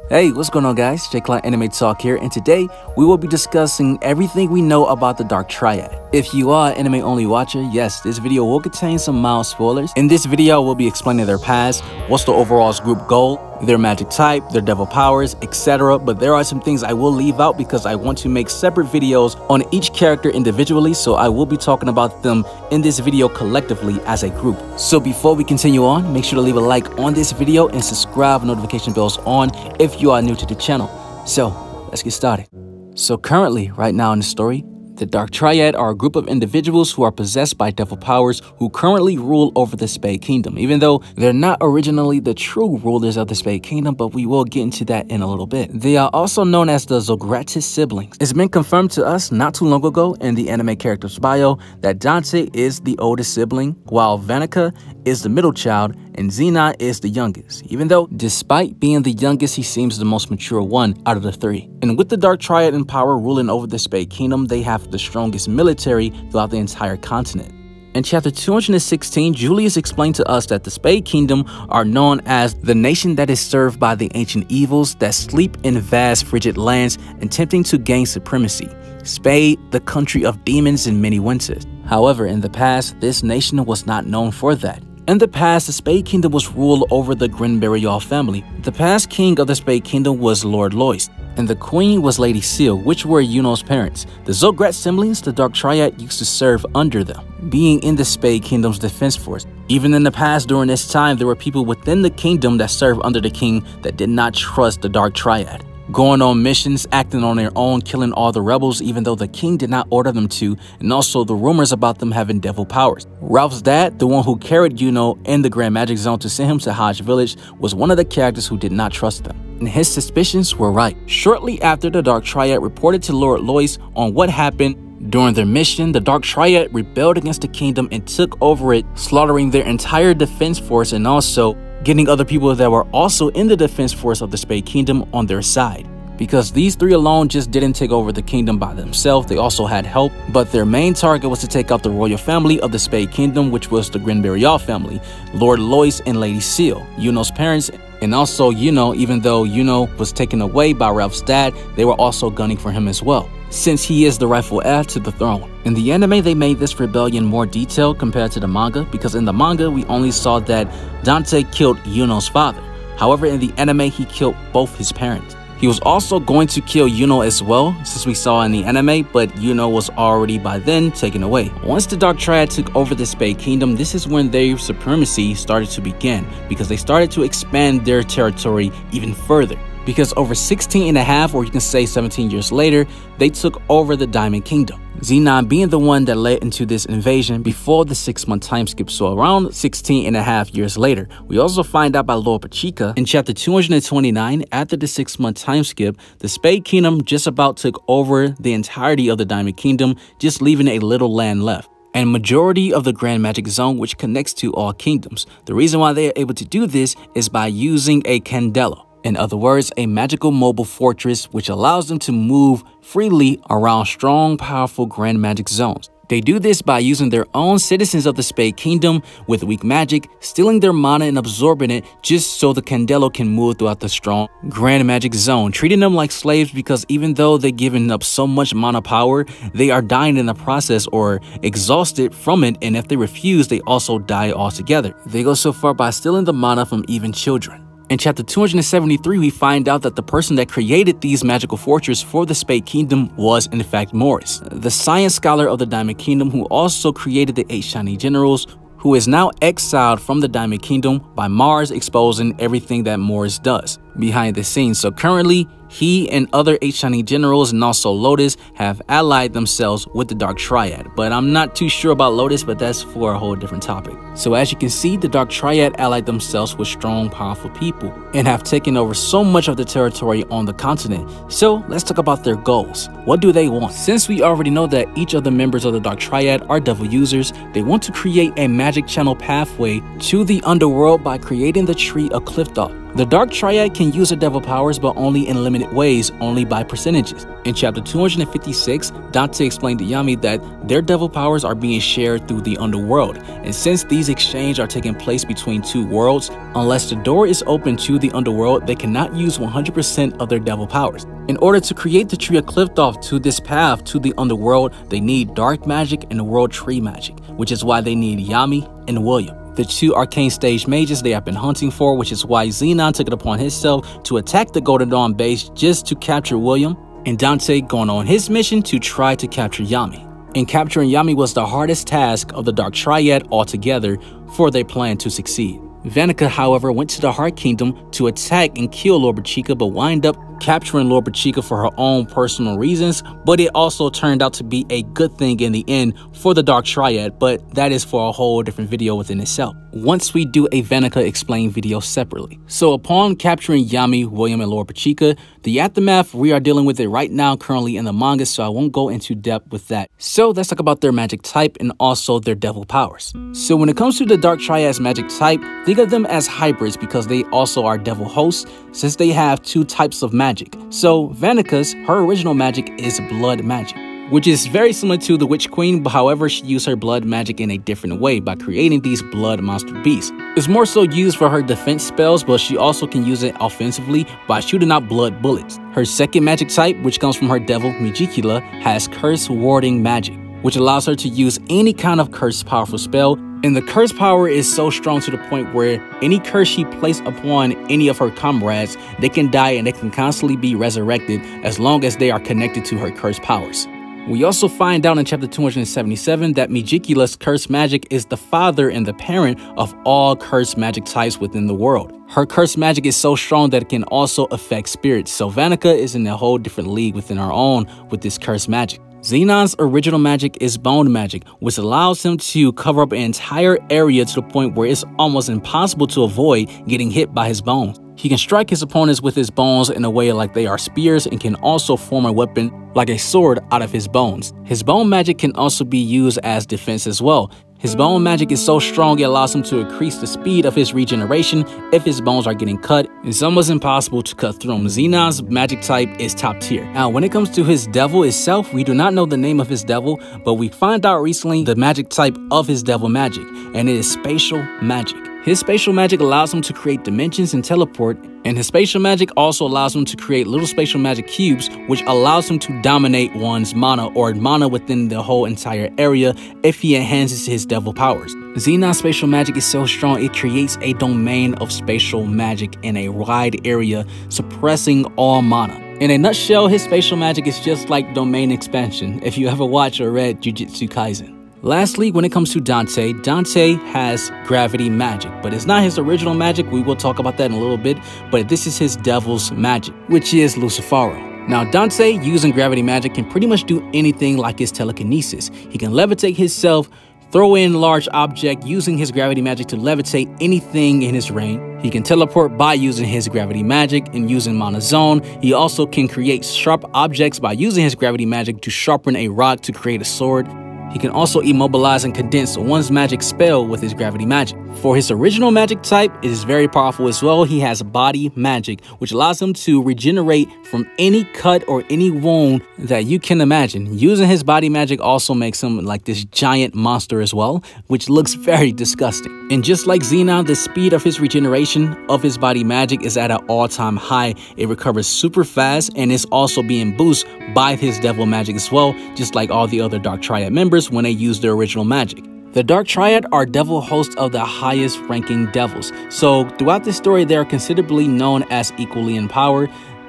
Hey, what's going on guys? J-Clan Anime Talk here, and today we will be discussing everything we know about the Dark Triad. If you are an anime only watcher, yes, this video will contain some mild spoilers. In this video, we'll be explaining their past, what's the overall group goal, their magic type, their devil powers, etc. But there are some things I will leave out because I want to make separate videos on each character individually, so I will be talking about them in this video collectively as a group. So before we continue on, make sure to leave a like on this video and subscribe, notification bells on if you are new to the channel. So let's get started. So currently, right now in the story, the Dark Triad are a group of individuals who are possessed by devil powers who currently rule over the Spade Kingdom, even though they're not originally the true rulers of the Spade Kingdom, but we will get into that in a little bit. They are also known as the Zogratis Siblings. It's been confirmed to us not too long ago in the anime character's bio that Dante is the oldest sibling, while Vanica is the middle child, and Zenon is the youngest, even though despite being the youngest, he seems the most mature one out of the three. And with the Dark Triad in power ruling over the Spade Kingdom, they have the strongest military throughout the entire continent. In chapter 216, Julius explained to us that the Spade Kingdom are known as the nation that is served by the ancient evils that sleep in vast frigid lands, attempting to gain supremacy. Spade, the country of demons in many winters. However, in the past, this nation was not known for that. In the past, the Spade Kingdom was ruled over the Grinberryall family. The past king of the Spade Kingdom was Lord Loyce, and the queen was Lady Ciel, which were Yuno's parents. The Zogratis Siblings, the Dark Triad, used to serve under them, being in the Spade Kingdom's defense force. Even in the past, during this time, there were people within the kingdom that served under the king that did not trust the Dark Triad, going on missions, acting on their own, killing all the rebels even though the king did not order them to, and also the rumors about them having devil powers. Ralph's dad, the one who carried Yuno in the Grand Magic Zone to send him to Hodge Village, was one of the characters who did not trust them, and his suspicions were right. Shortly after, the Dark Triad reported to Lord Loyce on what happened. During their mission, the Dark Triad rebelled against the kingdom and took over it, slaughtering their entire defense force and also getting other people that were also in the defense force of the Spade Kingdom on their side. Because these three alone just didn't take over the kingdom by themselves, they also had help, but their main target was to take out the royal family of the Spade Kingdom, which was the Grinberryall family, Lord Loyce and Lady Ciel, Yuno's parents, and also Yuno. Even though Yuno was taken away by Ralph's dad, they were also gunning for him as well, since he is the rightful heir to the throne. In the anime, they made this rebellion more detailed compared to the manga, because in the manga, we only saw that Dante killed Yuno's father. However, in the anime, he killed both his parents. He was also going to kill Yuno as well, since we saw in the anime, but Yuno was already by then taken away. Once the Dark Triad took over the Spade Kingdom, this is when their supremacy started to begin, because they started to expand their territory even further. Because over 16 and a half, or you can say 17 years later, they took over the Diamond Kingdom, Zenon being the one that led into this invasion before the 6-month time skip, so around 16 and a half years later. We also find out by Lord Pachika in chapter 229, after the 6-month time skip, the Spade Kingdom just about took over the entirety of the Diamond Kingdom, just leaving a little land left, and majority of the Grand Magic Zone, which connects to all kingdoms. The reason why they are able to do this is by using a candelo. In other words, a magical mobile fortress which allows them to move freely around strong, powerful Grand Magic Zones. They do this by using their own citizens of the Spade Kingdom with weak magic, stealing their mana and absorbing it just so the candelo can move throughout the strong Grand Magic Zone, treating them like slaves, because even though they're giving up so much mana power, they are dying in the process or exhausted from it, and if they refuse, they also die altogether. They go so far by stealing the mana from even children. In chapter 273, we find out that the person that created these magical fortresses for the Spade Kingdom was in fact Morris, the science scholar of the Diamond Kingdom, who also created the 8 Shining Generals, who is now exiled from the Diamond Kingdom by Mars exposing everything that Morris does behind the scenes. So currently, he and other 8 Shining Generals and also Lotus have allied themselves with the Dark Triad. But I'm not too sure about Lotus, but that's for a whole different topic. So as you can see, the Dark Triad allied themselves with strong, powerful people and have taken over so much of the territory on the continent. So let's talk about their goals. What do they want? Since we already know that each of the members of the Dark Triad are devil users, they want to create a magic channel pathway to the Underworld by creating the Tree of Qliphoth, The Dark Triad can use their devil powers, but only in limited ways, only by percentages. In chapter 256, Dante explained to Yami that their devil powers are being shared through the Underworld, and since these exchanges are taking place between two worlds, unless the door is open to the Underworld, they cannot use 100% of their devil powers. In order to create the Tree of Qliphoth to this path to the Underworld, they need dark magic and world tree magic, which is why they need Yami and William, the two arcane stage mages they have been hunting for, which is why Zenon took it upon himself to attack the Golden Dawn base just to capture William, and Dante going on his mission to try to capture Yami. And capturing Yami was the hardest task of the Dark Triad altogether for their plan to succeed. Vanica, however, went to the Heart Kingdom to attack and kill Lord Brachika, but wind up capturing Lord Brachika for her own personal reasons, but it also turned out to be a good thing in the end for the Dark Triad, but that is for a whole different video within itself, once we do a Vanica explain video separately. So upon capturing Yami, William, and Lord Brachika, the aftermath, we are dealing with it right now currently in the manga, so I won't go into depth with that. So let's talk about their magic type and also their devil powers. So when it comes to the Dark Triad's magic type, think of them as hybrids because they also are devil hosts, since they have two types of magic. So Vanica's, her original magic is blood magic, which is very similar to the Witch Queen, but however she used her blood magic in a different way by creating these blood monster beasts. It's more so used for her defense spells, but she also can use it offensively by shooting out blood bullets. Her second magic type, which comes from her devil Mijikila, has curse warding magic, which allows her to use any kind of curse powerful spell. And the curse power is so strong to the point where any curse she places upon any of her comrades, they can die and they can constantly be resurrected as long as they are connected to her curse powers. We also find out in chapter 277 that Mijikila's curse magic is the father and the parent of all curse magic types within the world. Her curse magic is so strong that it can also affect spirits, so Vanica is in a whole different league within her own with this curse magic. Zenon's original magic is bone magic, which allows him to cover up an entire area to the point where it's almost impossible to avoid getting hit by his bones. He can strike his opponents with his bones in a way like they are spears and can also form a weapon like a sword out of his bones. His bone magic can also be used as defense as well. His bone magic is so strong it allows him to increase the speed of his regeneration if his bones are getting cut. It's almost impossible to cut through him. Zenon's magic type is top tier. Now, when it comes to his devil itself, we do not know the name of his devil, but we find out recently the magic type of his devil magic, and it is spatial magic. His spatial magic allows him to create dimensions and teleport, and his spatial magic also allows him to create little spatial magic cubes, which allows him to dominate one's mana or mana within the whole entire area if he enhances his devil powers. Zenon's spatial magic is so strong it creates a domain of spatial magic in a wide area, suppressing all mana. In a nutshell, his spatial magic is just like domain expansion, if you ever watched or read Jujutsu Kaisen. Lastly, when it comes to Dante, Dante has gravity magic, but it's not his original magic. We will talk about that in a little bit, but this is his devil's magic, which is Lucifero. Now, Dante, using gravity magic, can pretty much do anything like his telekinesis. He can levitate himself, throw in large object using his gravity magic to levitate anything in his range. He can teleport by using his gravity magic and using Mana Zone. He also can create sharp objects by using his gravity magic to sharpen a rock to create a sword. He can also immobilize and condense one's magic spell with his gravity magic. For his original magic type, it is very powerful as well. He has body magic, which allows him to regenerate from any cut or any wound that you can imagine. Using his body magic also makes him like this giant monster as well, which looks very disgusting. And just like Zenon, the speed of his regeneration of his body magic is at an all-time high. It recovers super fast and is also being boosted by his devil magic as well, just like all the other Dark Triad members when they use their original magic. The Dark Triad are devil hosts of the highest ranking devils, so throughout this story they are considerably known as equally in power.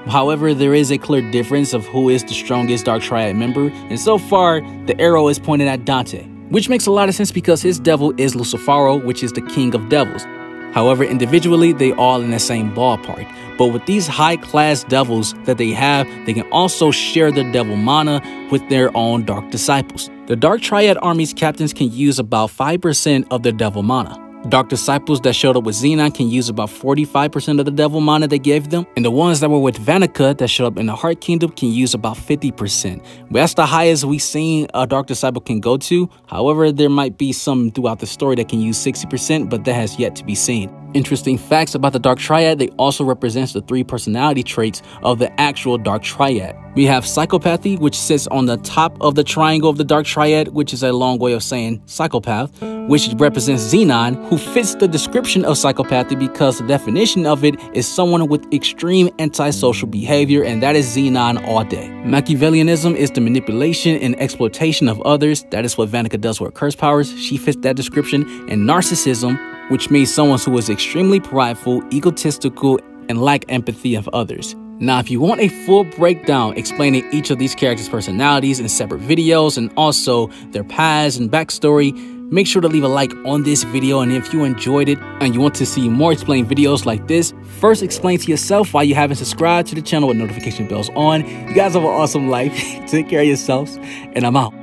However, there is a clear difference of who is the strongest Dark Triad member, and so far the arrow is pointed at Dante, which makes a lot of sense because his devil is Lucifero, which is the king of devils. However, individually, they all in the same ballpark. But with these high-class devils that they have, they can also share their devil mana with their own dark disciples. The Dark Triad army's captains can use about 5% of their devil mana. Dark Disciples that showed up with Zenon can use about 45% of the Devil Mana they gave them, and the ones that were with Vanica that showed up in the Heart Kingdom can use about 50%. But that's the highest we've seen a Dark Disciple can go to. However, there might be some throughout the story that can use 60%, but that has yet to be seen. Interesting facts about the Dark Triad, they also represents the 3 personality traits of the actual Dark Triad. We have Psychopathy, which sits on the top of the triangle of the Dark Triad, which is a long way of saying psychopath, which represents Zenon, who fits the description of psychopathy because the definition of it is someone with extreme antisocial behavior, and that is Zenon all day. Machiavellianism is the manipulation and exploitation of others. That is what Vanica does with her curse powers. She fits that description. And Narcissism, which means someone who is extremely prideful, egotistical, and lack empathy of others. Now, if you want a full breakdown explaining each of these characters' personalities in separate videos and also their past and backstory, make sure to leave a like on this video. And if you enjoyed it and you want to see more explained videos like this, first explain to yourself why you haven't subscribed to the channel with notification bells on. You guys have an awesome life. Take care of yourselves, and I'm out.